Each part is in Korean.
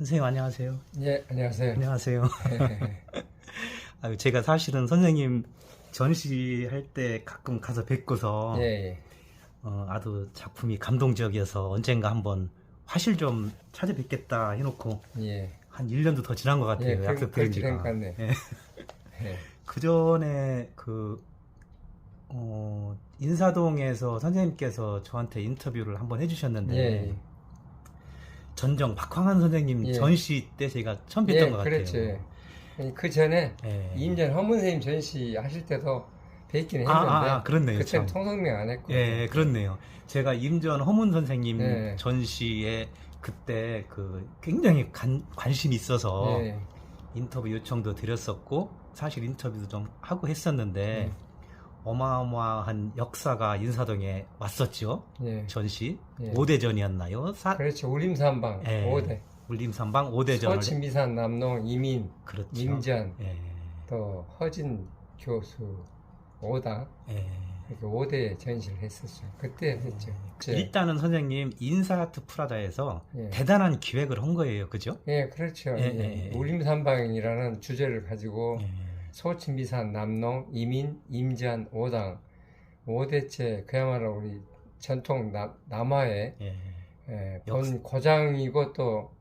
선생님 안녕하세요. 예, 안녕하세요. 안녕하세요. 제가 사실은 선생님 전시할 때 가끔 가서 뵙고서 예, 아주 작품이 감동적이어서 언젠가 한번 화실 좀 찾아뵙겠다 해놓고 예, 예, 한 1년도 더 지난 것 같아요. 예, 약속 드린 그렇게 지가. 생각하네. 예. 예, 그 전에 인사동에서 선생님께서 저한테 인터뷰를 한번 해주셨는데 예, 전정 박황한 선생님 예. 전시 때 제가 처음 뵀던 예, 것 그렇죠. 같아요. 그 전에 예. 임전 허문 선생님 전시 하실 때도 뵙긴 했는데, 그렇네요. 그때는 참. 통성명 안 했고. 예, 그렇네요. 제가 임전 허문 선생님 예. 전시에 그때 굉장히 관심이 있어서 예, 인터뷰 요청도 드렸었고, 사실 인터뷰도 좀 하고 했었는데, 어마어마한 역사가 인사동에 왔었죠. 예, 전시. 예. 5대전이었나요? 그렇죠. 울림산방 예, 5대. 울림산방 5대전을. 서친미산 남농 이민, 그렇죠. 임전, 예, 또 허진 교수 5당. 예. 이렇게 5대 전시를 했었죠. 그때 했죠. 일단은 선생님 인사아트 프라자에서 예. 대단한 기획을 한 거예요, 그죠? 예, 그렇죠. 예, 예. 예. 울림산방이라는 주제를 가지고 예, 소친미산, 남농, 이민, 임전 5당 5대째 그야말로 우리 전통 남화의 예. 본 고장이고 또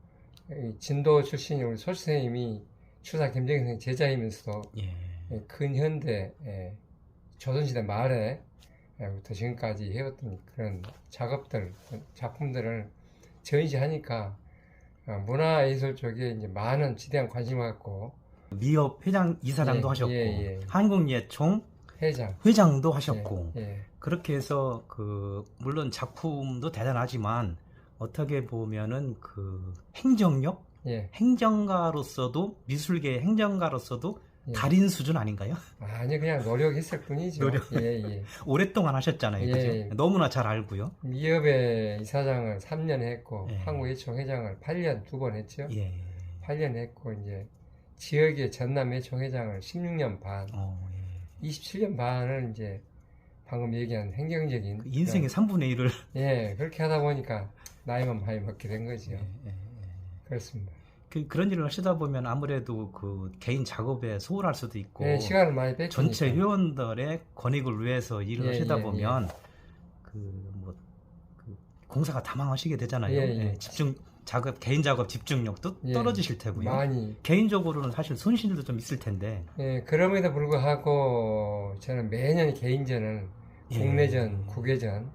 진도 출신이 우리 소 선생님이 추사 김정일 선생님 제자이면서도 예. 근현대 조선시대 말에부터 지금까지 해왔던 그런 작품들을 전시하니까 문화예술 쪽에 이제 많은 지대한 관심을 갖고 미협 회장 이사장도 예, 하셨고 예. 한국예총 회장도 하셨고 그렇게 해서 물론 작품도 대단하지만 어떻게 보면은 행정력 행정가로서도 미술계 행정가로서도 달인 수준 아닌가요? 아니 그냥 노력했을 뿐이죠. 오랫동안 하셨잖아요. 그죠? 너무나 잘 알고요. 미협의 이사장을 3년 했고 예. 한국예총 회장을 8년 2번 했죠. 예. 8년 했고 이제 지역의 전남예총 회장을 16년 반, 27년 반을 이제 방금 얘기한 행정적인 인생의 3분의 1을 그렇게 하다 보니까 나이만 많이 먹게 된 거죠. 그렇습니다. 그런 일을 하시다 보면 아무래도 개인 작업에 소홀할 수도 있고 시간을 많이 뺏기니까 전체 회원들의 권익을 위해서 일을 하시다 보면 공사가 다 망하시게 되잖아요. 개인 작업 집중력도 떨어지실 테고요. 많이. 개인적으로는 사실 손실도 좀 있을 텐데. 그럼에도 불구하고 저는 매년 개인전을 국내전, 국외전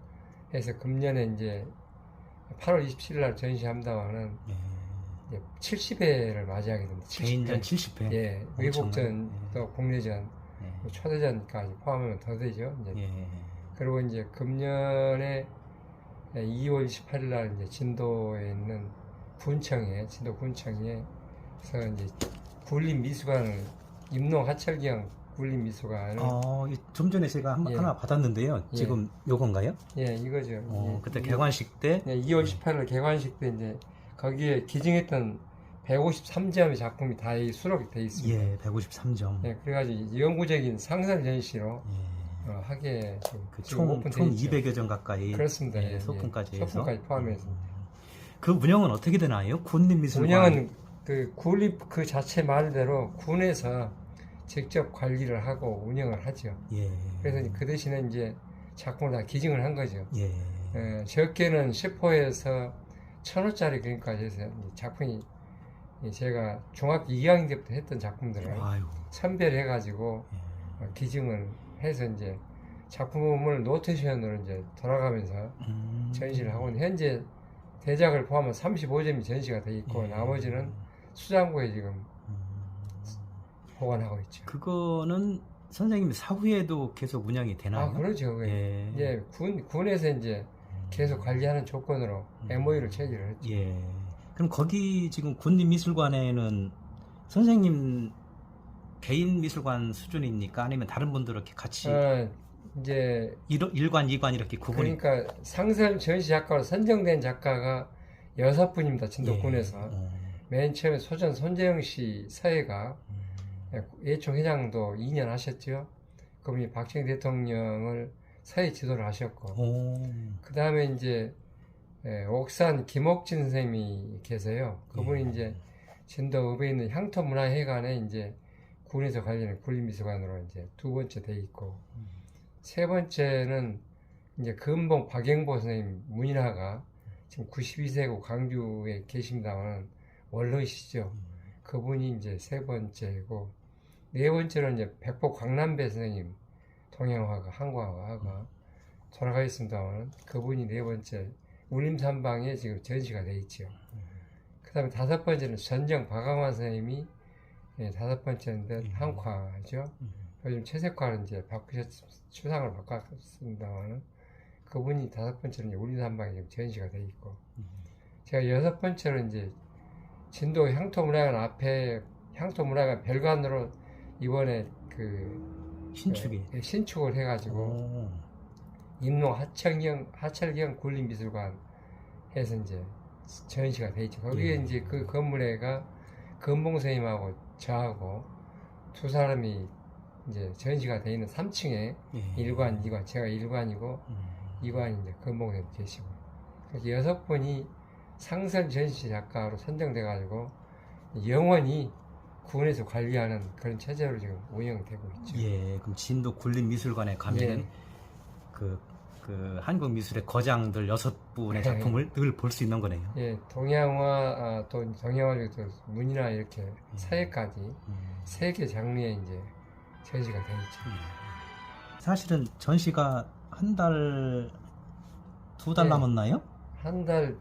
해서 금년에 이제 8월 27일 날 전시합니다만은 70회를 맞이하게 됩니다. 70회. 개인전 70회. 외국전 또 국내전 초대전까지 포함하면 더 되죠. 그리고 이제 금년에 2월 28일 날 이제 진도에 있는 진도 군청에서 이제 군림미술관을 임농하철경 군림미술관을 좀 전에 제가 하나 받았는데요. 지금 요건가요? 이거죠. 그때 개관식 때 2월 18일 개관식 때 이제 거기에 기증했던 153점의 작품이 다 수록이 돼 있습니다. 153점. 그래가지고 영구적인 상설 전시로 하게 총 200여 점 가까이. 그렇습니다. 소품까지 해서. 소품까지 포함해서. 그 운영은 어떻게 되나요? 군림미술관. 운영은 군립 그 자체 말대로 군에서 직접 관리를 하고 운영을 하죠. 그래서 그 대신에 이제 작품을 다 기증을 한 거죠. 적게는 10호에서 1000호짜리 그림까지 해서 작품이 제가 중학교 2학년 때부터 했던 작품들을 선별해가지고 기증을 해서 이제 작품을 노테이션으로 이제 돌아가면서 전시를 하고 현재 대작을 포함한 35점이 전시가 돼 있고 나머지는 수장고에 지금 보관하고 있죠. 그거는 선생님 사후에도 계속 운영이 되나요? 그렇죠. 군에서 이제 계속 관리하는 조건으로 MOU를 체결을 했죠. 그럼 거기 지금 군림미술관에는 선생님 개인 미술관 수준입니까? 아니면 다른 분들 이렇게 같이 이제 1관, 2관 이렇게 구분이? 그러니까 상설 전시 작가로 선정된 작가가 6분입니다. 진도군에서. 맨 처음에 소전 손재영 씨 서해가 예총 회장도 2년 하셨죠. 그분이 박정희 대통령을 서해 지도를 하셨고 그 다음에 이제 옥산 김옥진 선생님이 계세요. 그분이 예. 이제 진도읍에 있는 향토문화회관에 이제 군에서 관리하는 군림미술관으로 이제 두 번째 돼 있고, 세 번째는 이제 금봉 박영보 선생님 문인화가 지금 92세고 광주에 계십니다만 원로이시죠. 그분이 이제 세 번째고, 네 번째는 이제 백보 광남배 선생님 동양화가 한국화가 돌아가셨습니다만 그분이 네 번째 울림산방에 지금 전시가 돼 있죠. 그 다음에 다섯 번째는 전정 박강환 선생님이 다섯 번째인데 한국화죠. 요즘 채색화를 이제 추상을 바꿨습니다만 그분이 다섯 번째는 울림산방에 지금 전시가 돼 있고, 제가 여섯 번째로 이제 진도 향토문화관 앞에 향토문화관 별관으로 이번에 그 신축을 해가지고 임농 하철경 군림미술관 해서 이제 전시가 돼 있죠. 거기에 이제 그 건물에가 금봉 선생님하고 저하고 두 사람이 이제 전시가 돼 있는 3층에 1관, 2관, 제가 1관이고 2관이 이제 금봉 선생님 계시고, 그래서 6분이 상설 전시 작가로 선정돼가지고 영원히 군에서 관리하는 그런 체제로 지금 운영되고 있죠. 예, 그럼 진도 군림미술관에 가면은 그 한국 미술의 거장들 6분의 작품을 늘 볼 수 있는 거네요. 예, 동양화, 또 동양화 중에서 문이나 이렇게 사회까지 세 개 장르에 이제 전시가 되어 있죠. 사실은 전시가 한 달, 2달 남았나요? 한 달,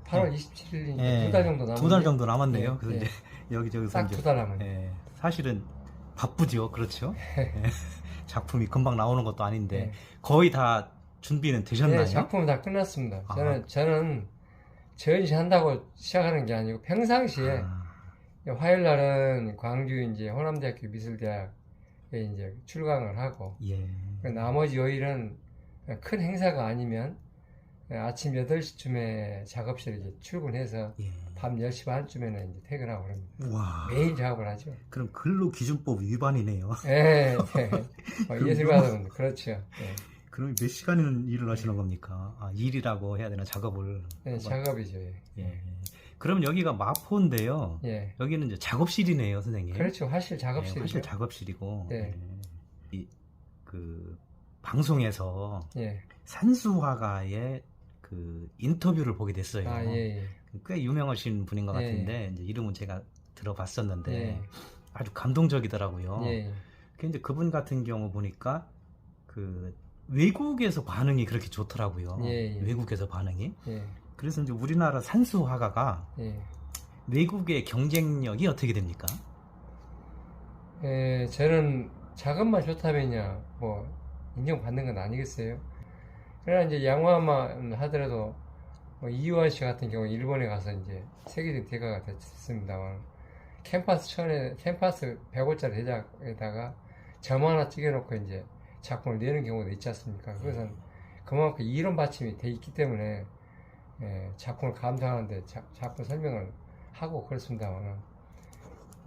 8월 27일이니까 2달 정도 남았네요. 2달 정도 남았네요. 그래서 이제 여기저기서 딱 2달 남았네요. 사실은 바쁘죠, 그렇죠? 작품이 금방 나오는 것도 아닌데 거의 다 준비는 되셨나요? 네, 작품은 다 끝났습니다. 저는 전시한다고 시작하는 게 아니고 평상시에 화요일 날은 광주 이제 호남대학교 미술대학에 이제 출강을 하고, 나머지 요일은 큰 행사가 아니면 아침 8시쯤에 작업실에 이제 출근해서 밤 10시 반쯤에는 이제 퇴근하고 그럽니다. 와. 매일 작업을 하죠. 그럼 근로기준법 위반이네요. 네. 예술가들은 그렇죠. 네. 그럼 몇 시간이나 일을 하시는 겁니까? 일이라고 해야 되나, 작업을? 네, 작업이죠. 그럼 여기가 마포인데요. 여기는 이제 작업실이네요, 선생님. 그렇죠. 화실 작업실이죠. 화실 작업실이고. 그 방송에서 산수화가의 그 인터뷰를 보게 됐어요. 꽤 유명하신 분인 것 같은데 이제 이름은 제가 들어봤었는데 아주 감동적이더라고요. 근데 그분 같은 경우 보니까 그 외국에서 반응이 그렇게 좋더라고요. 외국에서 반응이. 그래서 이제 우리나라 산수 화가가 외국의 경쟁력이 어떻게 됩니까? 저는 작업만 좋다면야 뭐 인정받는 건 아니겠어요. 그러나 이제 양화만 하더라도 뭐 이유환 씨 같은 경우 일본에 가서 이제 세계적 대가가 됐습니다만, 캠퍼스 100호짜리 대작에다가 점 하나 찍어놓고 이제 작품을 내는 경우도 있지 않습니까? 그것은 그만큼 이론 받침이 돼 있기 때문에 작품을 감상하는데 작품 설명을 하고 그렇습니다만,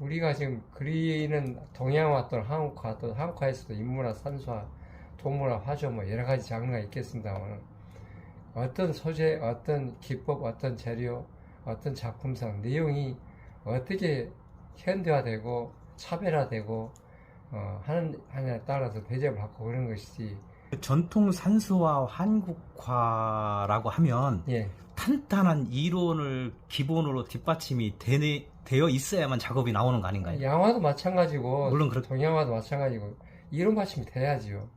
우리가 지금 그리는 동양화 또는 한국화, 또 한국화에서도 인문화, 산수화, 동물화, 화조 뭐 여러 가지 장르가 있겠습니다만, 어떤 소재, 어떤 기법, 어떤 재료, 어떤 작품성, 내용이 어떻게 현대화되고 차별화되고 하느냐에 따라서 대접을 받고 그런 것이지. 전통 산수화 한국화라고 하면 탄탄한 이론을 기본으로 뒷받침이 되어 있어야만 작업이 나오는 거 아닌가요? 양화도 마찬가지고, 물론 동양화도 마찬가지고 이론 받침이 돼야지요.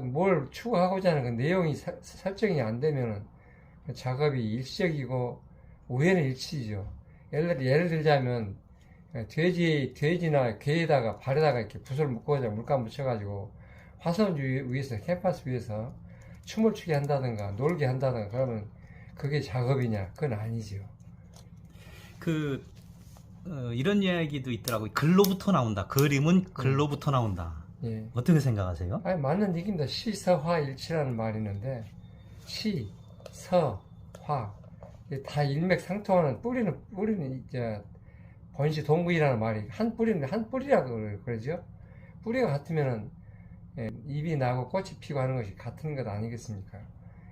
뭘 추구하고자 하는 그 내용이 설정이 안 되면 작업이 일시적이고 우연의 일치죠. 예를 들자면 돼지나 개에다가 발에다가 이렇게 붓을 묶어서 물감 묻혀가지고 화선 위에서, 캠퍼스 위에서 춤을 추게 한다든가 놀게 한다든가 그러면 그게 작업이냐? 그건 아니죠. 이런 이야기도 있더라고요. 글로부터 나온다. 그림은 글로부터 나온다. 어떻게 생각하세요? 맞는 얘기입니다. 시서화일치라는 말이 있는데, 시, 서, 화 다 일맥상통하는 뿌리는 이제 본시 동부이라는 말이 한 뿌리라고 그러죠. 뿌리가 같으면은 잎이 나고 꽃이 피고 하는 것이 같은 것 아니겠습니까?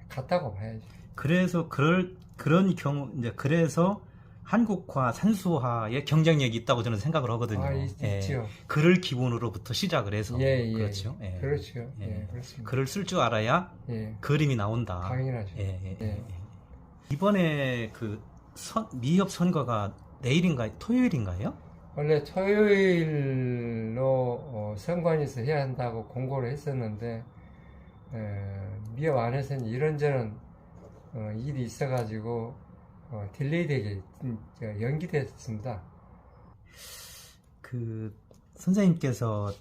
같다고 봐야죠. 그래서 그런 경우 이제 그래서 한국화, 산수화의 경쟁력이 있다고 저는 생각을 하거든요. 있죠. 글을 기본으로부터 시작을 해서 그렇죠. 그렇죠. 그렇습니다. 글을 쓸 줄 알아야 그림이 나온다. 당연하죠. 이번에 그 미협 선거가 내일인가요? 토요일인가요? 원래 토요일로 선관위에서 해야 한다고 공고를 했었는데 미협 안에서는 이런저런 일이 있어가지고 딜레이 되게 연기됐습니다. 그 선생님께서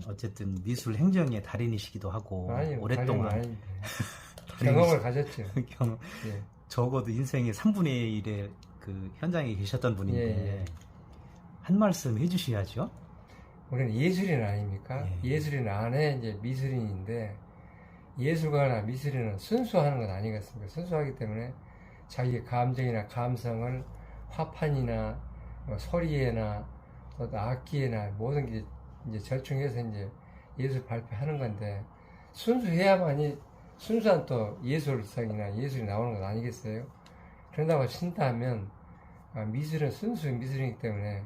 어쨌든 미술 행정의 달인이시기도 하고 오랫동안 경험을 가졌죠. 적어도 인생의 3분의 1의 그 현장에 계셨던 분인데 한 말씀 해주셔야죠. 우리는 예술인 아닙니까? 예술인 안에 이제 미술인인데 예술가나 미술인은 순수하는 건 아니겠습니까? 순수하기 때문에 자기의 감정이나 감성을 화판이나 소리에나 또 악기에나 모든 게 이제 절충해서 이제 예술 발표하는 건데 순수해야만이 순수한 또 예술성이나 예술이 나오는 건 아니겠어요? 그런다고 친다면 미술은 순수 미술이기 때문에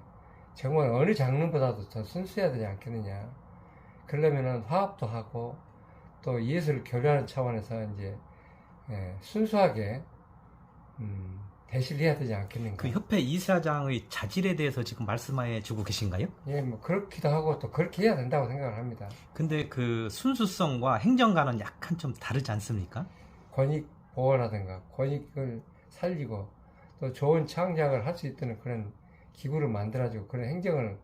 정말 어느 장르보다도 더 순수해야 되지 않겠느냐. 그러려면은 화합도 하고 또 예술을 교류하는 차원에서 이제 순수하게 대시를 해야 되지 않겠는가. 그 협회 이사장의 자질에 대해서 지금 말씀해 주고 계신가요? 뭐 그렇기도 하고 또 그렇게 해야 된다고 생각을 합니다. 근데 그 순수성과 행정가는 약간 좀 다르지 않습니까? 권익 보호라든가 권익을 살리고 또 좋은 창작을 할 수 있도록 그런 기구를 만들어주고 그런 행정을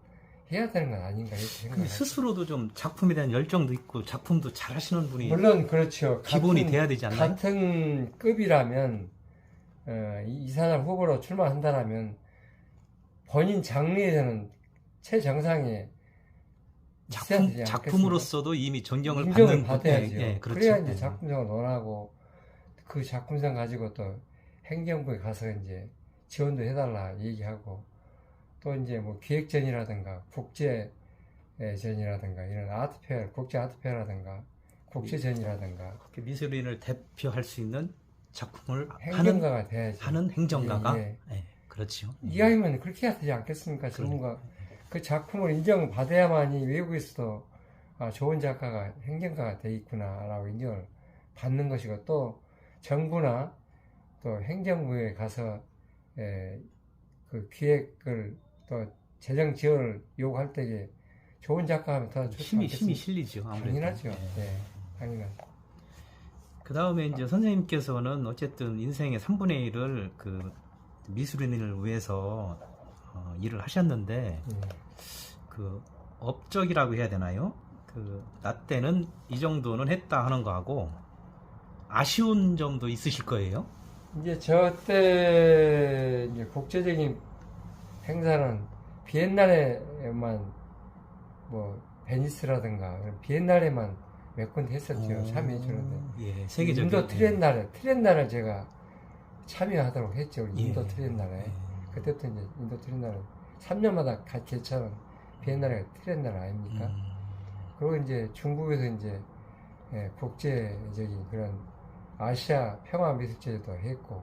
해야 되는 건 아닌가 이렇게 생각합니다. 스스로도 좀 작품에 대한 열정도 있고 작품도 잘 하시는 분이 물론 그렇죠. 기본이 돼야 되지 않나요? 같은 급이라면 이사장 후보로 출마한다라면 본인 장르에서는 최정상의 작품으로서도 이미 존경을 받아야죠. 그렇죠. 그래야 이제 작품성을 논하고 그 작품성 가지고 또 행정부에 가서 이제 지원도 해달라 얘기하고 또 이제 뭐 기획전이라든가 국제전이라든가 이런 아트페어, 국제 아트페어라든가 국제전이라든가 미술인을 대표할 수 있는 작품을 행정가가 돼야지. 하는 행정가가 그렇죠. 이왕이면 그렇게 해야 되지 않겠습니까? 전문가 그 작품을 인정받아야만이 외국에서도 좋은 작가가 행정가가 돼 있구나라고 인정을 받는 것이고 또 정부나 또 행정부에 가서 그 기획을 또 재정 지원을 요구할 때에 좋은 작가하면 더 좋지 않겠습니까? 힘이 실리죠. 아무래도. 당연하죠. 당연하죠. 그 다음에 이제 선생님께서는 어쨌든 인생의 3분의 1을 그 미술인을 위해서 일을 하셨는데 그 업적이라고 해야 되나요? 그 나 때는 이 정도는 했다 하는 거하고 아쉬운 점도 있으실 거예요. 이제 저 때 이제 국제적인 행사는 비엔날에만 뭐 베니스라든가 비엔날에만 몇 군데 했었죠. 참여해 주는데. 세계적인 인도 트렌날을 제가 참여하도록 했죠. 우리 인도 트렌날에. 그때부터 이제 인도 트렌날은 3년마다 개최하는 비엔날의 트렌날 아닙니까? 그리고 이제 중국에서 이제 국제적인 그런 아시아 평화 미술제도 했고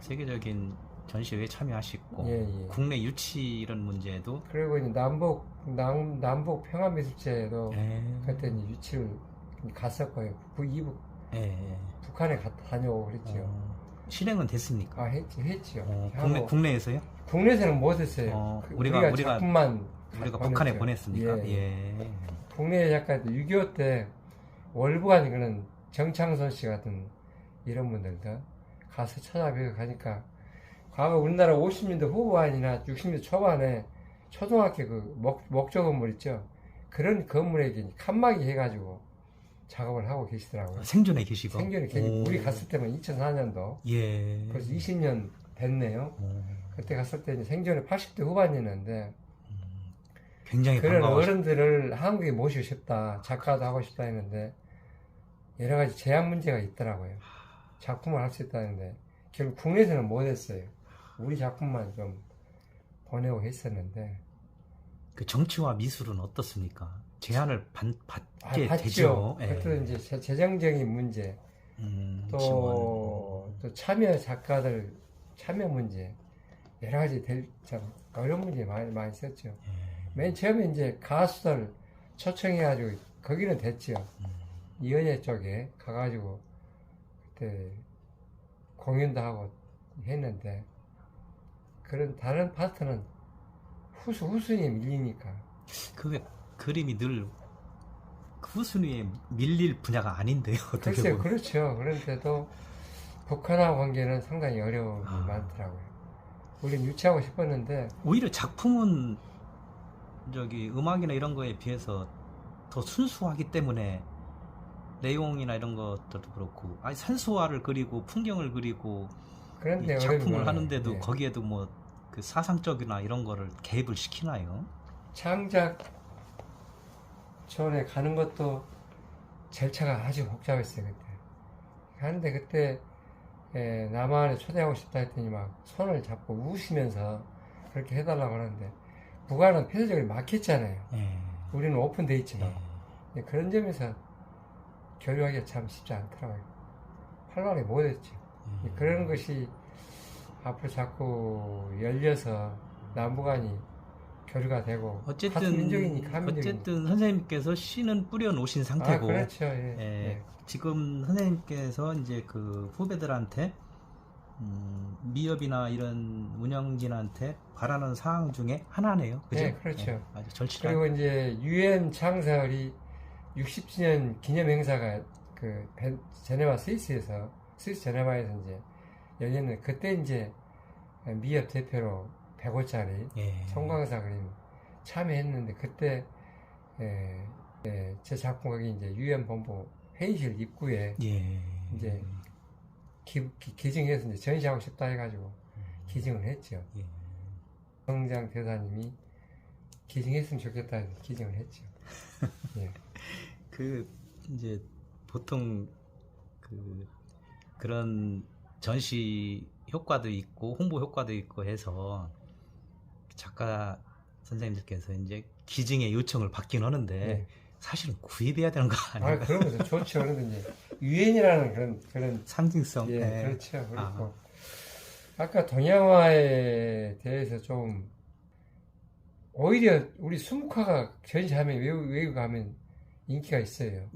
세계적인 전시회에 참여하시고 국내 유치 이런 문제도 그리고 이제 남북 평화 미술제도 그때 이제 유치를 갔었고요. 이북 북한에 다녀오고 그랬죠. 실행은 됐습니까? 했지요. 국내에서요? 국내에서는 못했어요. 우리가 작품만 우리가 북한에 보냈습니까? 국내 약간 6.25 때 월북한 그런 정창선 씨 같은 이런 분들도 가서 찾아뵈고 가니까 과거 우리나라 50년대 후반이나 60년대 초반에 초등학교 그 목조 건물 있죠. 그런 건물에 칸막이 해가지고 작업을 하고 계시더라고요. 생존에 계시고? 생존에 계시고. 우리 갔을 때면 2004년도. 벌써 20년 됐네요. 그때 갔을 때 생존에 80대 후반이었는데 굉장히 그런 어른들을 한국에 모시고 싶다. 작가도 하고 싶다 했는데 여러 가지 제한 문제가 있더라고요. 작품을 할 수 있다는데 결국 국내에서는 못했어요. 우리 작품만 좀 보내고 했었는데 그 정치와 미술은 어떻습니까? 제한을 받게 받죠. 되죠. 그것도 이제 재정적인 문제, 또 참여 작가들 참여 문제 여러 가지 참 어려운 문제 많이 있었죠. 맨 처음에 이제 가수들 초청해가지고 거기는 됐죠. 이연예 쪽에 가가지고 그때 공연도 하고 했는데 그런 다른 파트는 후순위에 밀리니까. 그게 그림이 늘 후순위에 밀릴 분야가 아닌데요. 글쎄요, 그렇죠. 그런데도 북한하고 관계는 상당히 어려움이 많더라고요. 우린 유치하고 싶었는데 오히려 작품은 저기 음악이나 이런 거에 비해서 더 순수하기 때문에 내용이나 이런 것들도 그렇고 아니 산수화를 그리고 풍경을 그리고 그런데 작품을 하는데도 네. 거기에도 뭐 그 사상적이나 이런 거를 개입을 시키나요? 창작 전에 가는 것도 절차가 아주 복잡했어요. 그때 하는데 그때 남한에 초대하고 싶다 했더니 막 손을 잡고 우시면서 그렇게 해달라고 하는데 북한은 폐쇄적으로 막혔잖아요. 우리는 오픈돼 있지만 그런 점에서 교류하기가 참 쉽지 않더라고요. 활발하게 못했죠. 그런 것이 앞으로 자꾸 열려서 남북한이 교류가 되고 어쨌든 선생님께서 씨는 뿌려 놓으신 상태고 그렇죠. 지금 선생님께서 이제 그 후배들한테 미협이나 이런 운영진한테 바라는 사항 중에 하나네요. 그죠? 네, 그렇죠. 아주 절실한. 그리고 이제 UN 창설이 60주년 기념 행사가 그 제네바 스위스 제네바에서 이제 열렸는데 그때 이제 미협 대표로 100호짜리 송광사 그림 참여했는데 그때 제 작품 거기 이제 UN 본부 회의실 입구에 이제 기증해서 이제 전시하고 싶다 해가지고 기증을 했죠. 성장 대사님이 기증했으면 좋겠다 해서 기증을 했죠. 그 이제 보통 그런 전시 효과도 있고 홍보 효과도 있고 해서 작가 선생님들께서 이제 기증의 요청을 받긴 하는데 사실은 구입해야 되는 거 아니에요? 그러면서 좋죠. 그런데 이제 유엔이라는 그런 상징성. 그렇죠. 그리고 아까 동양화에 대해서 좀 오히려 우리 수묵화가 전시하면 외국 가면 인기가 있어요.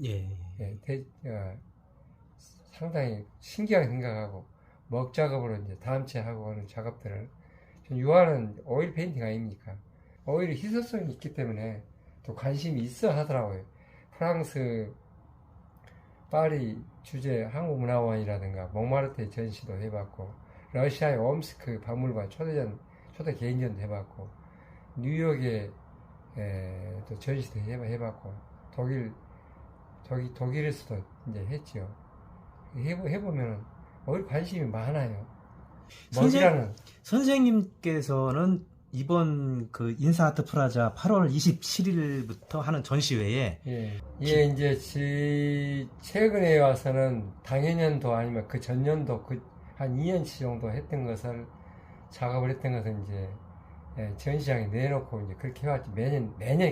상당히 신기하게 생각하고 먹 작업으로 이제 다음 주에 하고 하는 작업들을 유화는 오일 페인팅 아닙니까? 오일이 희소성이 있기 때문에 또 관심이 있어 하더라고요. 프랑스 파리 주재 한국문화원이라든가 몽마르트에 전시도 해봤고 러시아의 옴스크 박물관 초대 개인전도 해봤고 뉴욕에 또 전시도 해봤고 독일에서도 이제 했죠. 해보면 오히려 관심이 많아요. 선생님께서는 이번 그 인사아트 프라자 8월 27일부터 하는 전시회에 이제 최근에 와서는 당해년도 아니면 그 전년도 한 2년치 정도 했던 것을 작업을 했던 것을 이제 전시장에 내놓고 이제 그렇게 해왔지.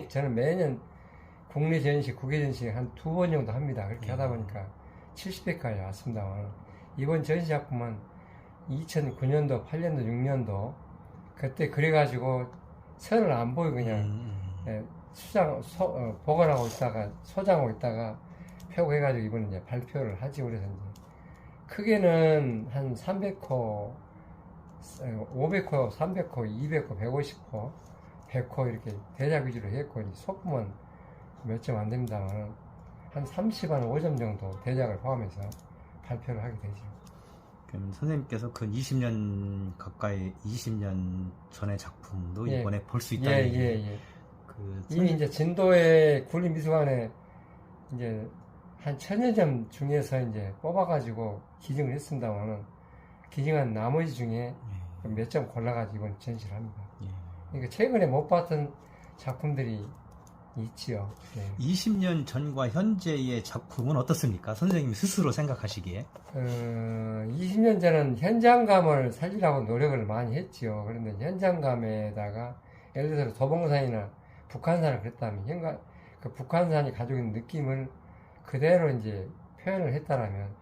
저는 매년 국내 전시, 국외 전시 한 2번 정도 합니다. 그렇게 하다 보니까 70회까지 왔습니다. 이번 전시 작품은 2009년도, 8년도, 6년도 그때 그래가지고 선을 안 보이고 그냥 보관하고 있다가 소장하고 있다가 펴고 해가지고 이번에 이제 발표를 하지. 그래서 이제 크게는 한 300호, 500호, 300호, 200호, 150호, 100호 이렇게 대작 위주로 했고 소품은 몇 점 안 됩니다만 한 30한 5점 정도 대작을 포함해서 발표를 하게 되죠. 그럼 선생님께서 그 20년 가까이 20년 전의 작품도 이번에 볼 수 있다는 얘기. 이미 이제 진도의 국립미술관에 이제 한 1000여 점 중에서 이제 뽑아가지고 기증을 했습니다만은 기증한 나머지 중에 몇 점 골라가지고 이번 전시를 합니다. 그러니까 최근에 못 봤던 작품들이 있지요. 20년 전과 현재의 작품은 어떻습니까? 선생님 스스로 생각하시기에. 20년 전은 현장감을 살리려고 노력을 많이 했지요. 그런데 현장감에다가 예를 들어서 도봉산이나 북한산을 그랬다면 그 북한산이 가지고 있는 느낌을 그대로 이제 표현을 했다라면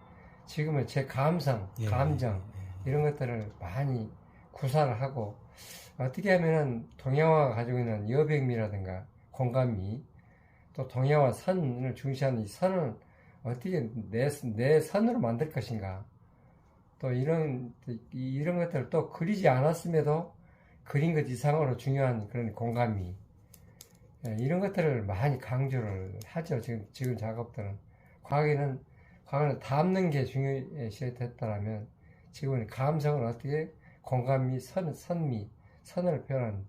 지금은 제 감성, 예. 감정 이런 것들을 많이 구사를 하고 어떻게 하면은 동양화가 가지고 있는 여백미라든가 공감미 또 동양화 선을 중시하는 이 선을 어떻게 내 선으로 만들 것인가 또 이런 것들을 또 그리지 않았음에도 그린 것 이상으로 중요한 그런 공감미 이런 것들을 많이 강조를 하죠. 지금 작업들은 과거에는 담는 게 중요시했다면 지금은 감성을 어떻게 공감미, 선미, 선을 표현하는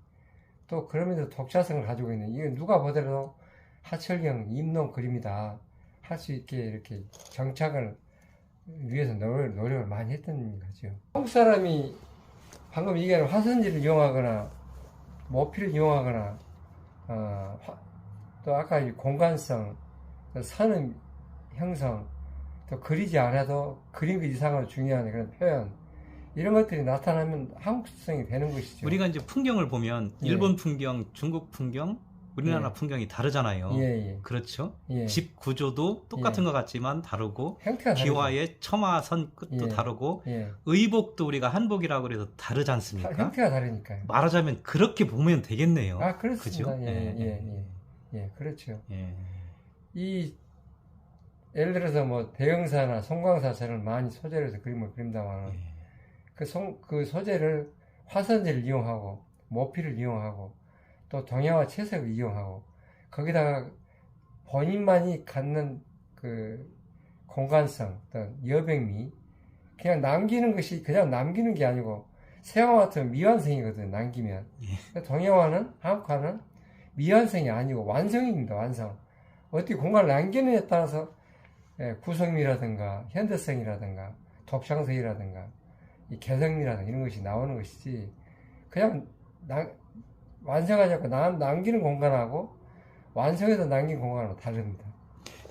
또 그러면서 독자성을 가지고 있는 이게 누가 보더라도 하철경, 임농 그림이다 할 수 있게 이렇게 정착을 위해서 노력을 많이 했던 거죠. 한국 사람이 방금 얘기한 화선지를 이용하거나 모피를 이용하거나 또 아까 이 공간성, 선의 형성, 또 그리지 않아도 그린 것 이상으로 중요한 그런 표현 이런 것들이 나타나면 한국성이 되는 것이죠. 우리가 이제 풍경을 보면 일본 풍경, 중국 풍경, 우리나라 풍경이 다르잖아요. 그렇죠. 집 구조도 똑같은 것 같지만 다르고 기와의 처마선 끝도 다르고 의복도 우리가 한복이라고 그래서 다르지 않습니까? 형태가 다르니까요. 말하자면 그렇게 보면 되겠네요. 아, 그렇습니다. 그죠? 그렇죠. 예를 들어서 뭐 대형사나 송광사처럼 많이 소재를 해서 그림을 그린다면 그 소재를 화선지를 이용하고 모피를 이용하고 또 동양화 채색을 이용하고 거기다가 본인만이 갖는 그 공간성, 어떤 여백미 그냥 남기는 것이 그냥 남기는 게 아니고 서양화 같은 미완성이거든 남기면 동양화는 한국화는 미완성이 아니고 완성입니다. 완성. 어떻게 공간을 남기느냐에 따라서 구성미라든가 현대성이라든가 독창성이라든가 이 개성미라든가 이런 것이 나오는 것이지 그냥 완성하지 않고 남기는 공간하고 완성해서 남긴 공간하고 다릅니다.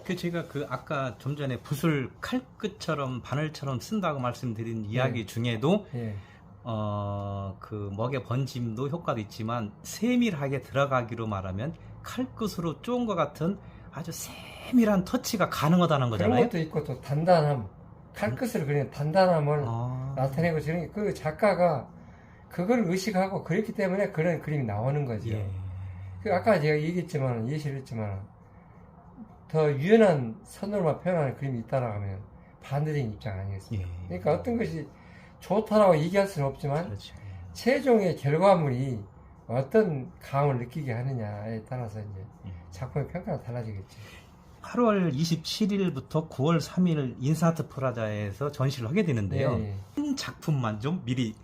제가 아까 좀 전에 붓을 칼끝처럼 바늘처럼 쓴다고 말씀드린 이야기 중에도 그 먹의 번짐도 효과도 있지만 세밀하게 들어가기로 말하면 칼끝으로 쪼은 것 같은 아주 세밀한 터치가 가능하다는 거잖아요. 그런 것도 있고 또 단단함, 칼끝을 그리는 단단함을 나타내고 저런 그 작가가 그걸 의식하고 그랬기 때문에 그런 그림이 나오는 거죠. 아까 제가 얘기했지만 예시를 했지만 더 유연한 선으로만 표현하는 그림이 있다라고 하면 반대적인 입장 아니겠습니까? 그러니까 어떤 것이 좋다라고 얘기할 수는 없지만 그렇죠. 최종의 결과물이 어떤 감을 느끼게 하느냐에 따라서 이제 작품의 평가가 달라지겠죠. 8월 27일부터 9월 3일 인사아트 프라자에서 전시를 하게 되는데요. 한 작품만 좀 미리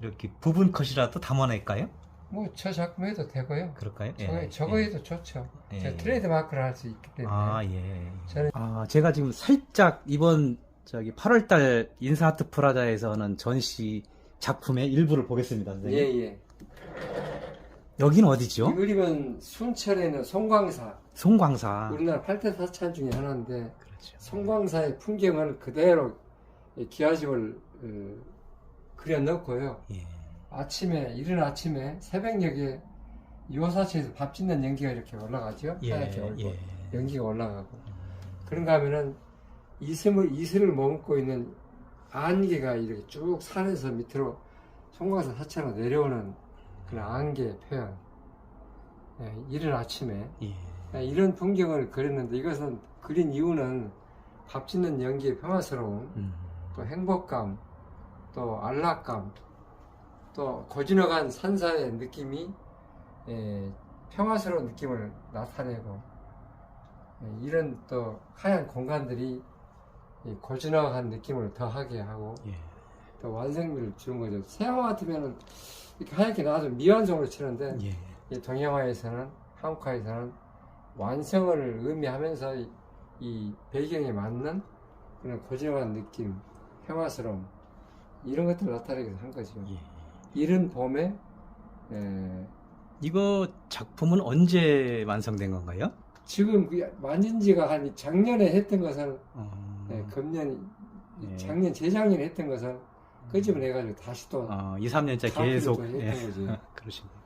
이렇게 부분 컷이라도 담아낼까요? 뭐 저 작품 해도 되고요. 그럴까요? 저거 해도 좋죠. 제가 트레이드 마크를 할 수 있기 때문에. 저는 제가 지금 살짝 이번 8월달 인사아트 프라자에서는 전시 작품의 일부를 보겠습니다. 선생님. 여기는 어디죠? 이 그림은 순천에 있는 송광사. 송광사. 우리나라 8대 사찰 중에 하나인데 그렇죠. 송광사의 풍경을 그대로 기와집을 그려 넣고요. 이른 아침에 새벽녘에 요사치에서 밥 짓는 연기가 이렇게 올라가죠. 하얗게 연기가 올라가고 그런가 하면은 이슬을 머금고 있는 안개가 이렇게 쭉 산에서 밑으로 송광사 사찰로 내려오는 그런 안개 표현. 이른 아침에 이런 풍경을 그렸는데 이것은 그린 이유는 밥 짓는 연기의 평화스러움, 또 행복감, 또 안락감, 또 고지너간 산사의 느낌이 평화스러운 느낌을 나타내고 이런 또 하얀 공간들이 고지너간 느낌을 더하게 하고 또 완성미를 주는 거죠. 서양화 같으면은 이렇게 하얗게 나와서 미완성으로 치는데 이 동양화에서는 한국화에서는 완성을 의미하면서 이 배경에 맞는 그런 고지너간 느낌, 평화스러움 이런 것들을 나타내기 위해서 한 거죠. 이른 봄에 이거 작품은 언제 완성된 건가요? 지금 만진 지가 한 작년에 했던 것은 금년 작년 재작년에 했던 것은 끄집어내가지고 다시 또 2, 3년째 계속 했던 거죠. 그러십니다.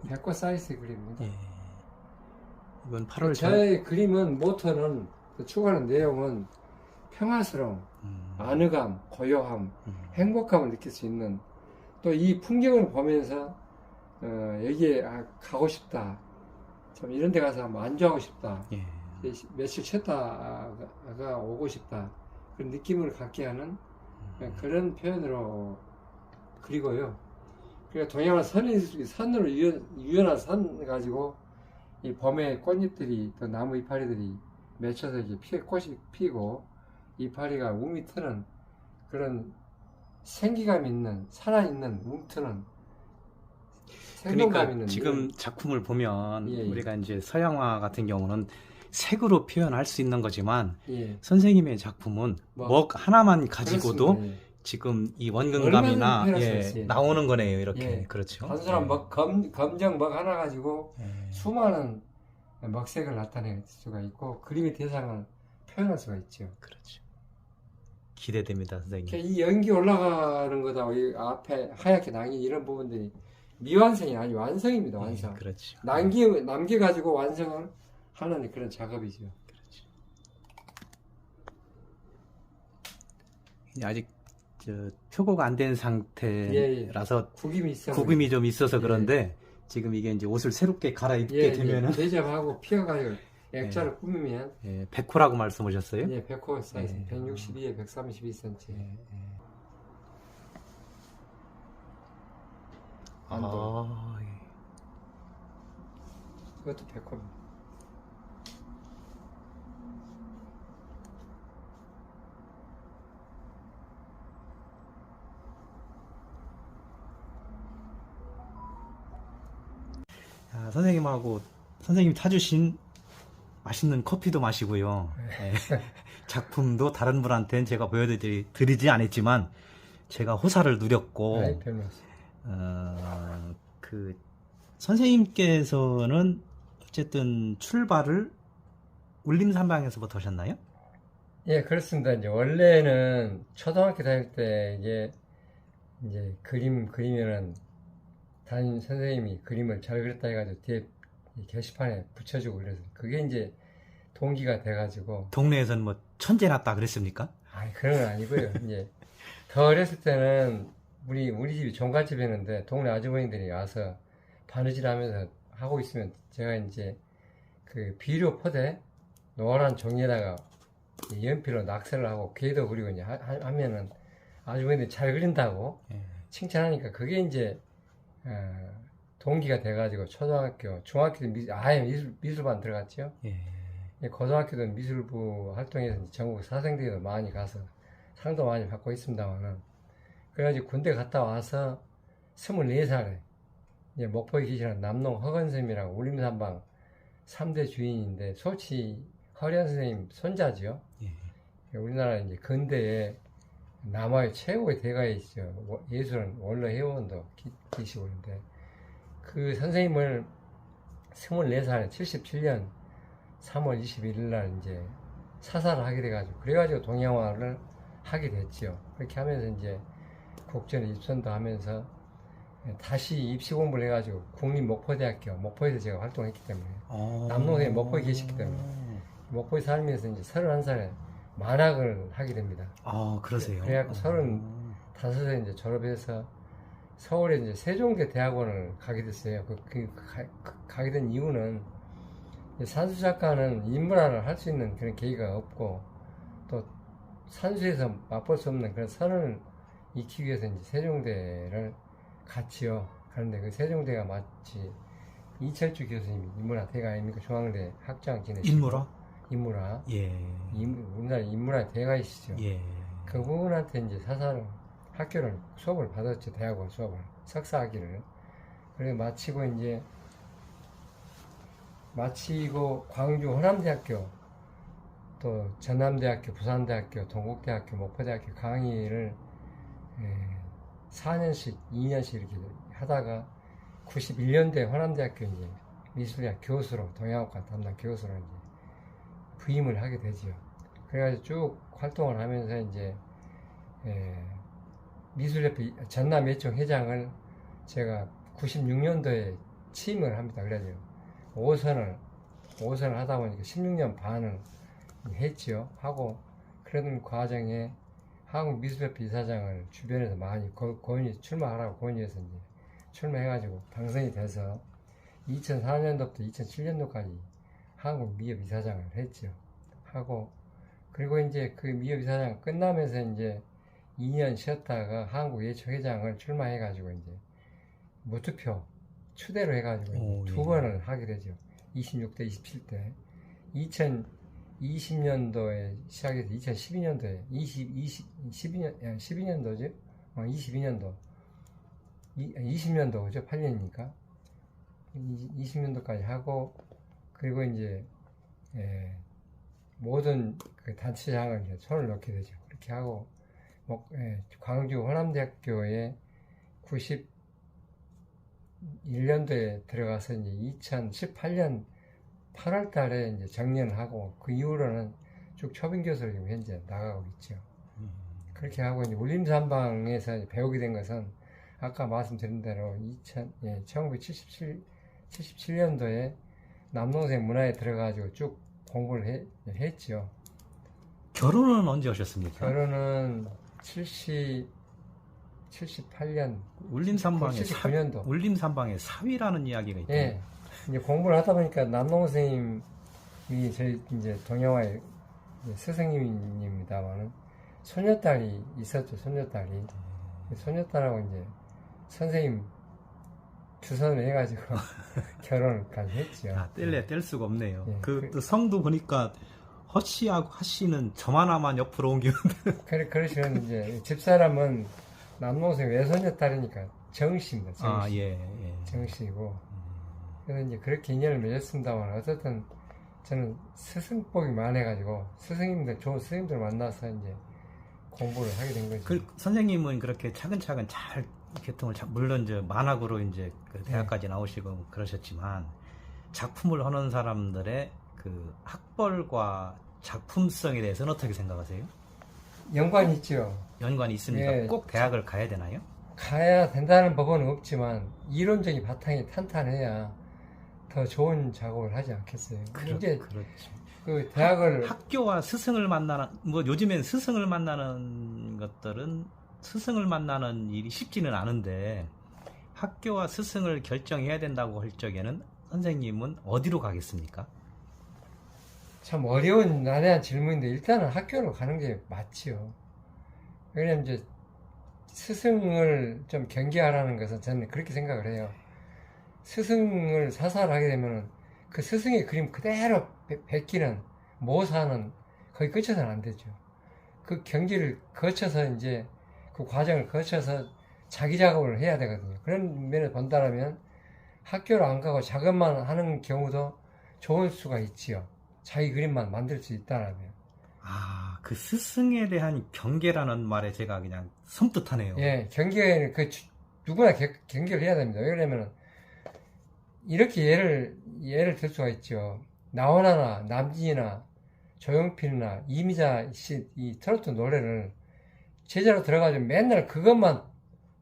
백과 사이즈의 그림입니다. 이건 8월 저의 그림은 모토는 추구하는 내용은 평화스러움, 안의감, 고요함, 행복감을 느낄 수 있는, 또 이 풍경을 보면서 여기에 가고 싶다, 좀 이런 데 가서 한번 안주하고 싶다, 예. 며칠 쉬었다가 오고 싶다, 그런 느낌을 갖게 하는 그런 표현으로 그리고요. 그러니까 동양은 산으로 유연한 산 가지고 이 봄에 꽃잎들이, 또 나무 이파리들이 맺혀서 이제 꽃이 피고 이파리가 움이 트는 그런 생기감 있는, 살아있는, 움트는 생동감 그러니까 있는. 지금 작품을 보면 우리가 이제 서양화 같은 경우는 색으로 표현할 수 있는 거지만 선생님의 작품은 먹 하나만 가지고도 지금 이 원근감이나 나오는 거네요. 이렇게. 그렇죠. 단순한 검정 먹 하나 가지고 수많은 먹색을 나타낼 수가 있고 그림의 대상을 표현할 수가 있죠. 그렇죠. 기대됩니다, 선생님. 이 연기 올라가는 거다, 이 앞에 하얗게 남긴 이런 부분들이 미완성이 아니 완성입니다. 완성. 그렇죠. 남겨가지고 완성을 하는 그런 작업이죠. 그렇죠. 아직 표고가 안 된 상태라서 구김이 좀 있어서 그런데 지금 이게 이제 옷을 새롭게 갈아입게 되면은 대접하고 피어가지고 액자를 꾸미면 백호라고 말씀하셨어요? 예, 백호 사이즈 162에 132cm. 이것도 백호입니다. 선생님 타주신 맛있는 커피도 마시고요. 작품도 다른 분한테는 제가 보여드리지 않았지만 제가 호사를 누렸고, 선생님께서는 어쨌든 출발을 울림산방에서부터 하셨나요? 예, 그렇습니다. 이제 원래는 초등학교 다닐 때 이제 그리면은 담임 선생님이 그림을 잘 그렸다 해가지고 뒤에 게시판에 붙여주고 그래서 그게 이제 동기가 돼가지고. 동네에서는 뭐 천재 났다 그랬습니까? 아니, 그런 건 아니고요. 이제 더 어렸을 때는 우리 집이 종갓집이었는데 동네 아주머니들이 와서 바느질 하면서 하고 있으면 제가 이제 그 비료 포대 노란 종이에다가 연필로 낙서를 하고 궤도 그리고 이제 하면은 아주머니들이 잘 그린다고 칭찬하니까 그게 이제 동기가 돼가지고 초등학교, 중학교도 아예 미술반 들어갔죠. 고등학교도 미술부 활동해서 전국 사생대회도 많이 가서 상도 많이 받고 있습니다만은, 그래가지고 군대 갔다 와서 24살에 이제 목포에 계시는 남농 허건쌤이라고 울림산방 3대 주인인데 소치 허련 선생님 손자죠. 우리나라 이제 근대에 남아의 최고의 대가이시죠. 예술은 원로 회원도 계시고 있는데 그 선생님을 24살에 77년 3월 21일 날 이제 사살을 하게 돼가지고, 그래가지고 동양화를 하게 됐죠. 그렇게 하면서 이제 국전에 입선도 하면서 다시 입시 공부를 해가지고 국립목포대학교, 목포에서 제가 활동했기 때문에, 남동생이 목포에 계셨기 때문에 목포에 살면서 이제 31살에 만학을 하게 됩니다. 그러세요? 그래갖고 35세 이제 졸업해서 서울에 이제 세종대 대학원을 가게 됐어요. 가게 된 이유는 산수 작가는 인문화를 할 수 있는 그런 계기가 없고 또 산수에서 맛볼 수 없는 그런 선을 익히기 위해서 이제 세종대를 갔지요. 그런데 그 세종대가 마치 이철주 교수님이 인문화 대가 아닙니까? 중앙대 학장 지내시고. 인문화. 우리나라 인문화 대가이시죠. 그분한테 이제 학교를 수업을 받았죠. 대학원 수업을, 석사학위를. 그래서 마치고 광주 호남대학교, 또 전남대학교, 부산대학교, 동국대학교, 목포대학교 강의를 4년씩, 2년씩 이렇게 하다가 91년도에 호남대학교 이제 미술대학 교수로, 동양학과 담당 교수로 이제 부임을 하게 되지요. 그래가지고 쭉 활동을 하면서 이제 미술협회 전남예총 회장을 제가 96년도에 취임을 합니다. 그래가지고 5선을 하다 보니까 16년 반을 했지요. 하고 그런 과정에 한국미술협회 이사장을 주변에서 많이 출마하라고 권유해서 이제 출마해가지고 당선이 돼서 2004년도부터 2007년도까지 한국미협 이사장을 했죠. 하고, 그리고 이제 그 미협 이사장 끝나면서 이제 2년 쉬었다가 한국예초회장을 출마해가지고 이제 무투표 추대로 해가지고 두 번을 하게 되죠. 26대, 27대. 2020년도에 시작해서 2012년도에 12년도죠? 22년도 20년도죠. 8년이니까 20년도까지 하고, 그리고 이제 모든 그 단체장을 이제 손을 놓게 되죠. 그렇게 하고 광주 호남대학교에 91년도에 들어가서 이제 2018년 8월 달에 이제 정년하고, 그 이후로는 쭉 초빙 교수로 지금 현재 나가고 있죠. 그렇게 하고 이제 울림산방에서 배우게 된 것은 아까 말씀드린 대로 1977년도에 남동생 문화에 들어가지고 쭉 공부를 했죠. 결혼은 언제 하셨습니까? 결혼은 78년 울림산방에 사위라는 이야기가 있대요. 예. 이제 공부를 하다 보니까 남동생님이 저희 이제 동양화의 스승님입니다만은 손녀딸이 있었죠. 손녀딸하고 이제 선생님 주선을 해가지고 결혼까지 했죠. 뗄 수가 없네요. 예. 또 성도 보니까 허씨하고 하씨는 점 하나만 옆으로 옮기는데. 그러시면 이제 집사람은 남동생 외손녀 딸이니까 정씨입니다. 정씨. 예. 정씨고. 그래서 이제 그렇게 인연을 맺었습니다만, 어쨌든 저는 스승복이 많아가지고 좋은 스승님들 만나서 이제 공부를 하게 된 거죠. 선생님은 그렇게 차근차근 잘 개통을 물론 이제 만학으로 이제 그 대학까지 나오시고 그러셨지만, 작품을 하는 사람들의 그 학벌과 작품성에 대해서는 어떻게 생각하세요? 연관이 있죠. 연관이 있습니까? 예. 꼭 대학을 가야 되나요? 가야 된다는 법은 없지만 이론적인 바탕이 탄탄해야 더 좋은 작업을 하지 않겠어요? 그렇죠. 그 대학을 학교와 스승을 만나는, 요즘엔 스승을 만나는 것들은 스승을 만나는 일이 쉽지는 않은데, 학교와 스승을 결정해야 된다고 할 적에는 선생님은 어디로 가겠습니까? 참 어려운 난해한 질문인데, 일단은 학교로 가는 게 맞지요. 왜냐면 이제 스승을 좀 경계하라는 것은 저는 그렇게 생각을 해요. 스승을 사살하게 되면 그 스승의 그림 그대로 베끼는 모사는 거의 끝쳐서는 안 되죠. 그 경기를 거쳐서 이제 그 과정을 거쳐서 자기 작업을 해야 되거든요. 그런 면에서 본다면 학교를 안 가고 작업만 하는 경우도 좋을 수가 있지요. 자기 그림만 만들 수 있다라면. 그 스승에 대한 경계라는 말에 제가 그냥 섬뜩하네요. 예, 경계는 누구나 경계를 해야 됩니다. 왜냐면 이렇게 예를 들 수가 있죠. 나훈아나 남진이나 조용필이나 이미자 씨 이 트로트 노래를 제자로 들어가지고 맨날 그것만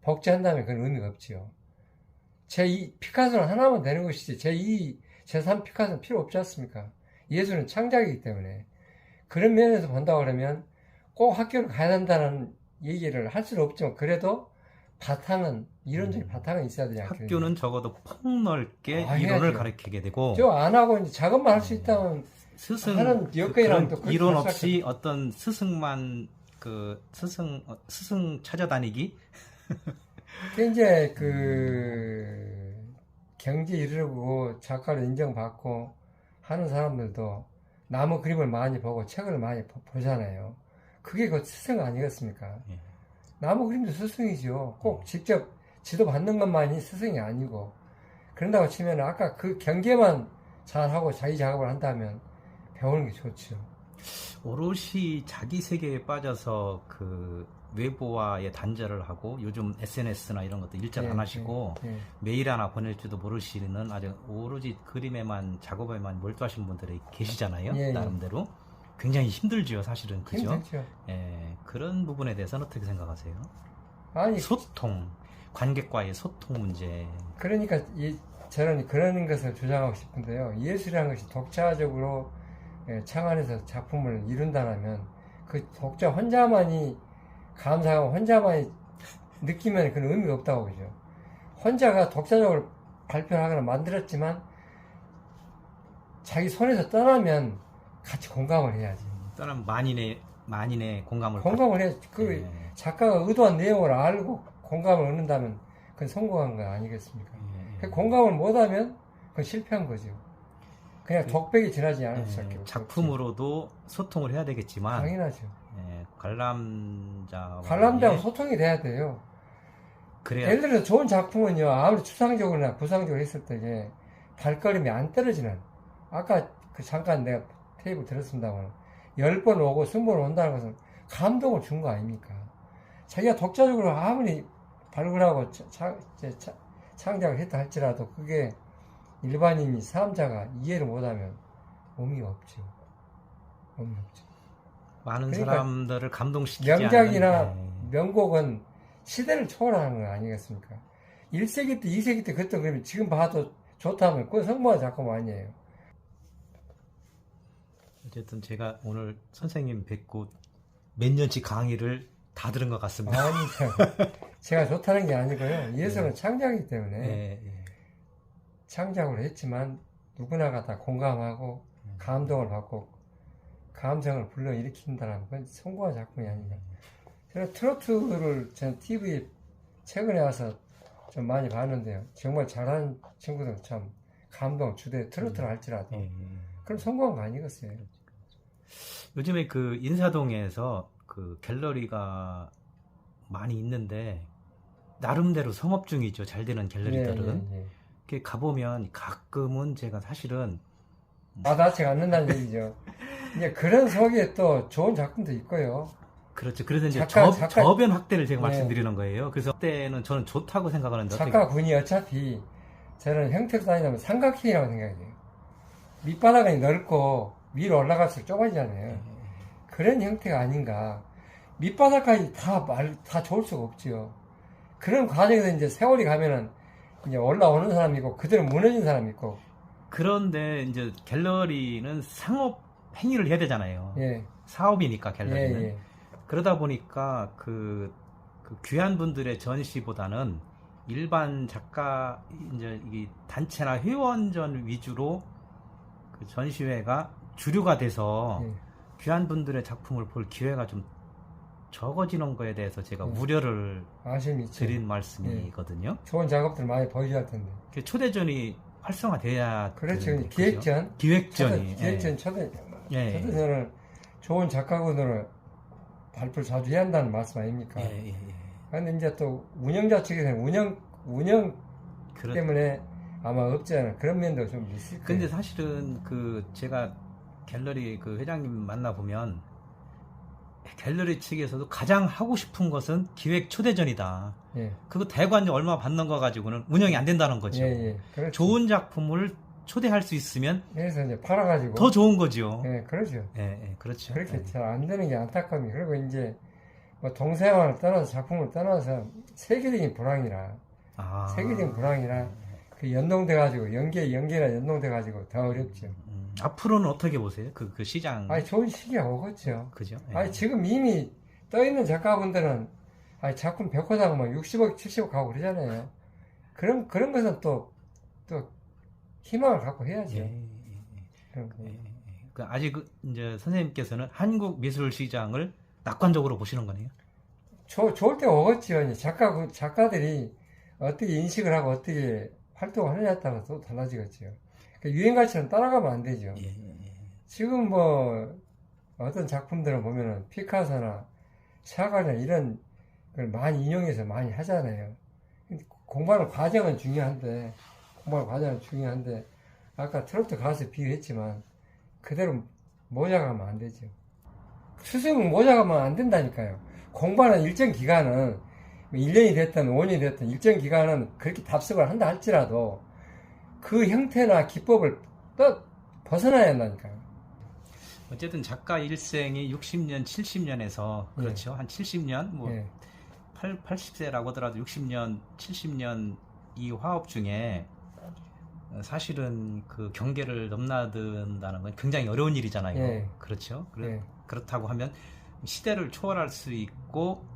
복제한다면 그건 의미가 없지요. 제2 피카소는 하나만 되는 것이지 제2, 제3 피카소는 필요 없지 않습니까? 예술은 창작이기 때문에. 그런 면에서 본다고 그러면 꼭 학교를 가야 된다는 얘기를 할 수는 없지만, 그래도 바탕은, 이론적인 바탕은 있어야 되지 않겠냐. 학교는 적어도 폭넓게 이론을 가르치게 되고, 저 안 하고 이제 작업만 할 수 있다면 하는 여건이랑 또 이론 없이 어떤 스승만 스승 찾아다니기. 이제 경제 이르고 작가로 인정받고 하는 사람들도 나무 그림을 많이 보고 책을 많이 보잖아요. 그게 그 스승 아니겠습니까? 예. 나무 그림도 스승이죠. 꼭 직접 지도 받는 것만이 스승이 아니고, 그런다고 치면 아까 그 경계만 잘하고 자기 작업을 한다면 배우는 게 좋죠. 오롯이 자기 세계에 빠져서 그 외부와의 단절을 하고, 요즘 SNS나 이런 것도 일절 안 하시고 메일 하나 보낼 줄도 모르시는 아주 오로지 그림에만, 작업에만 몰두하신 분들이 계시잖아요. 나름대로 굉장히 힘들지요, 사실은. 그죠? 힘들죠. 예, 그런 부분에 대해서는 어떻게 생각하세요? 소통, 관객과의 소통 문제. 그러니까 저는 그런 것을 주장하고 싶은데요. 예술이라는 것이 독자적으로 창안에서 작품을 이룬다면 그 독자 혼자만이 감상하고 혼자만이 느끼면 그런 의미가 없다고 보죠. 혼자가 독자적으로 발표를 하거나 만들었지만 자기 손에서 떠나면 같이 공감을 해야지. 떠나면 만인의 공감을 해야지. 그 작가가 의도한 내용을 알고 공감을 얻는다면 그건 성공한 거 아니겠습니까? 그 공감을 못하면 그건 실패한 거죠. 그냥 독백이 지나지 않을 수밖에 없죠. 작품으로도 소통을 해야 되겠지만 당연하죠. 관람자하고 소통이 돼야 돼요. 그래야. 예를 들어서 좋은 작품은요, 아무리 추상적으로나 구상적으로 했을 때 발걸음이 안 떨어지는, 아까 잠깐 내가 테이프 들었습니다만 10번 오고 20번 온다는 것은 감동을 준 거 아닙니까? 자기가 독자적으로 아무리 발굴하고 창작을 했다 할지라도 그게 일반인이 사람자가 이해를 못하면 의미가 없죠. 많은 사람들을 감동시키지 명작이나 명곡은 시대를 초월하는 거 아니겠습니까? 1세기 때, 2세기 때 그때 그러면 지금 봐도 좋다면 그건 성공한 작품 아니에요. 어쨌든 제가 오늘 선생님 뵙고 몇 년치 강의를 다 들은 것 같습니다. 아니죠. 제가 좋다는 게 아니고요. 예술은 창작이기 때문에 창작을 했지만 누구나가 다 공감하고 감동을 받고 감성을 불러일으킨다는 건 성공한 작품이 아니냐. 저는 트로트를 전 TV에 최근에 와서 좀 많이 봤는데요. 정말 잘하는 친구들 참 감동 주대 트로트를 할지라도 그럼 성공한 거 아니겠어요? 요즘에 그 인사동에서 그 갤러리가 많이 있는데 나름대로 성업 중이죠. 잘 되는 갤러리들은. 이렇게 가보면 가끔은 제가 사실은 낯이 않는다는 얘기죠. 이제 그런 속에 또 좋은 작품도 있고요. 그렇죠. 그래서 이제 저변 확대를 제가 말씀드리는 거예요. 그래서 그때는 저는 좋다고 생각하는데 작가군이 어차피 저는 형태로 다니면 삼각형이라고 생각해요. 밑바닥이 넓고 위로 올라갈수록 좁아지잖아요. 그런 형태가 아닌가. 밑바닥까지 다 좋을 수가 없지요. 그런 과정에서 이제 세월이 가면은 이제 올라오는 사람이 있고 그대로 무너진 사람이 있고. 그런데 이제 갤러리는 상업 행위를 해야 되잖아요. 사업이니까 갤러리는. 그러다 보니까 그 귀한 분들의 전시보다는 일반 작가 이제 이 단체나 회원전 위주로 그 전시회가 주류가 돼서 귀한 분들의 작품을 볼 기회가 좀 적어지는 거에 대해서 제가 우려를 드린 말씀이거든요. 좋은 작업들 많이 보여줘야 할 텐데. 초대전이 활성화돼야. 그렇죠. 기획전 초대전을 좋은 작가군으로 발표를 자주 해야 한다는 말씀 아닙니까? 그런데 이제 또 운영자 측에서는 운영 때문에 아마 없지 않은 그런 면도 좀 있을 거예요. 근데 사실은 제가 갤러리 회장님 만나보면 갤러리 측에서도 가장 하고 싶은 것은 기획 초대전이다. 그거 대관료 얼마 받는 거 가지고는 운영이 안 된다는 거죠. 좋은 작품을 초대할 수 있으면 그래서 이제 팔아가지고 더 좋은 거죠. 그렇죠. 그렇죠. 그렇게 잘 안 되는 게 안타까움이. 그리고 이제 뭐 동서양을 떠나서 작품을 떠나서 세계적인 불황이라 그 연동돼가지고 연계나 연동돼가지고 더 어렵죠. 앞으로는 어떻게 보세요? 그 시장. 좋은 시기가 오겠죠. 그죠? 지금 이미 떠 있는 작가분들은 작품 100호 사고 뭐 60억, 70억 하고 그러잖아요. 그런 것은 또 희망을 갖고 해야죠. 아직 이제 선생님께서는 한국 미술 시장을 낙관적으로 보시는 거네요. 좋을 때가 오겠죠. 작가들이 어떻게 인식을 하고 어떻게 활동을 하느냐에 따라서 또 달라지겠죠. 유행가처럼 따라가면 안 되죠. 지금 뭐 어떤 작품들을 보면은 피카소나 샤갈이나 이런 걸 많이 인용해서 많이 하잖아요. 공부하는 과정은 중요한데 아까 트로트 가수 비유했지만 그대로 모자가면 안 되죠. 추승은 모자가면 안 된다니까요. 공부하는 일정 기간은 1년이 됐든 5년이 됐든 일정 기간은 그렇게 답습을 한다 할지라도 그 형태나 기법을 또 벗어나야 한다니까요. 어쨌든 작가 일생이 60년, 70년에서 그렇죠. 한 70년, 80세라고 하더라도 60년, 70년 이 화업 중에 사실은 그 경계를 넘나든다는 건 굉장히 어려운 일이잖아요. 그렇죠. 그렇다고 하면 시대를 초월할 수 있고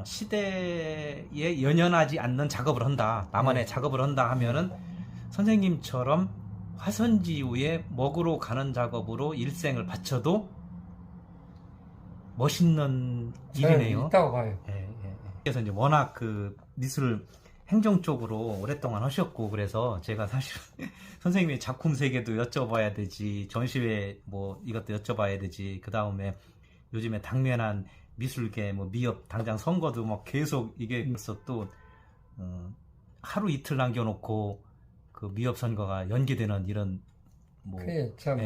시대에 연연하지 않는 작업을 한다. 나만의 작업을 한다 하면은 선생님처럼 화선지후에 먹으러 가는 작업으로 일생을 바쳐도 멋있는 일이네요. 있다고 봐요. 그래서 이제 워낙 그 미술 행정 쪽으로 오랫동안 하셨고 그래서 제가 사실 선생님의 작품 세계도 여쭤봐야 되지, 전시회 뭐 이것도 여쭤봐야 되지, 그 다음에 요즘에 당면한 미술계 뭐 미업 당장 선거도 막 계속 이게 벌써 또 하루 이틀 남겨놓고 그 미업 선거가 연기되는 이런 뭐 참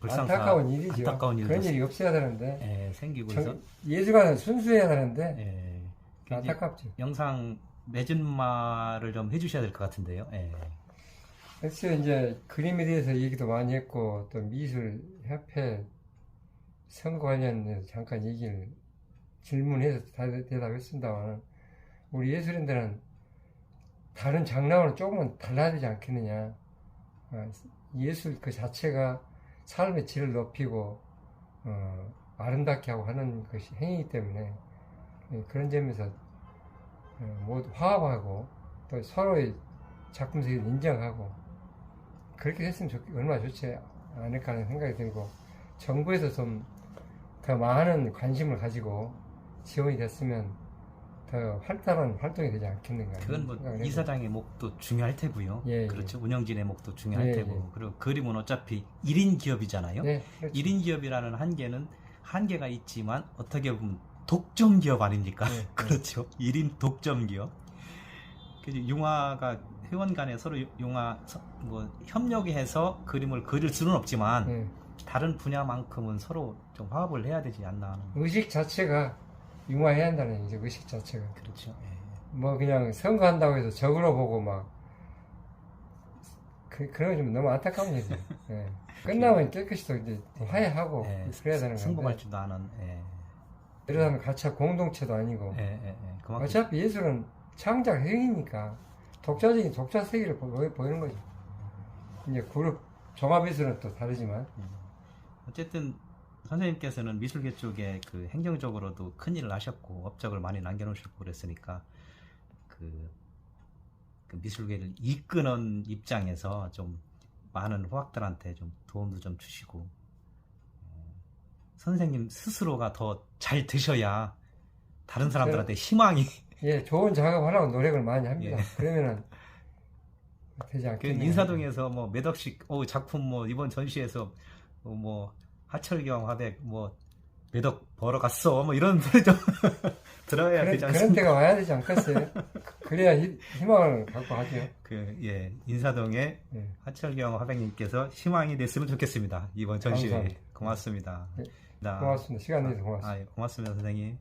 안타까운 일이죠. 안타까운 그런 일이 없어야 되는데 생기고 있어. 예술가는 순수해야 되는데 안타깝죠. 영상 매진말을 좀 해주셔야 될 것 같은데요. 그래서 이제 그림에 대해서 얘기도 많이 했고 또 미술협회 선거 관련해서 잠깐 얘기를 질문해서 대답했습니다만 우리 예술인들은 다른 장르와는 조금은 달라야 되지 않겠느냐. 예술 그 자체가 삶의 질을 높이고 아름답게 하고 하는 것이 행위이기 때문에 그런 점에서 모두 화합하고 또 서로의 작품 세계를 인정하고 그렇게 됐으면 얼마나 좋지 않을까 하는 생각이 들고 정부에서 좀 더 많은 관심을 가지고 지원이 됐으면 더 활달한 활동이 되지 않겠는가. 그건 뭐 이사장의 목도 중요할 테고요. 그렇죠. 운영진의 목도 중요할 테고. 그리고 그림은 어차피 1인 기업이잖아요. 그렇죠. 1인 기업이라는 한계가 있지만 어떻게 보면 독점 기업 아닙니까? 그렇죠. 1인 독점 기업. 융화가 회원 간에 서로 뭐 협력해서 그림을 그릴 수는 없지만 다른 분야만큼은 서로 좀 화합을 해야 되지 않나 하는. 의식 자체가 융화해야 한다는 얘기죠. 의식 자체가. 그렇죠. 뭐 그냥 선거한다고 해서 적으로 보고 막 그런 거 좀 너무 안타까운 얘기죠. 끝나면 깨끗이 또 이제 화해하고 그래야 되는 건데. 승복할지도 않은. 이러다면 가차 공동체도 아니고. 어차피 예술은 창작 행위니까 독자적인 독자 세계를 보이는 거죠. 이제 그룹 종합 예술은 또 다르지만. 어쨌든 선생님께서는 미술계 쪽에 그 행정적으로도 큰 일을 하셨고 업적을 많이 남겨놓으셨고 그랬으니까 그 미술계를 이끄는 입장에서 좀 많은 후학들한테 좀 도움도 좀 주시고 선생님 스스로가 더 잘 되셔야 다른 사람들한테 희망이 좋은 작업하려고 노력을 많이 합니다. 그러면은 되지 않겠네요. 인사동에서 뭐 몇 억씩 작품 뭐 이번 전시에서 뭐 하철경 화백 뭐 몇 억 벌어갔어 뭐 이런 소리 좀 들어야 되지 않습니까? 그런 때가 와야 되지 않겠어요? 그래야 희망을 갖고 하죠. 인사동의 하철경 화백님께서 희망이 됐으면 좋겠습니다. 이번 전시회. 고맙습니다. 고맙습니다. 시간 내서 고맙습니다. 고맙습니다, 선생님.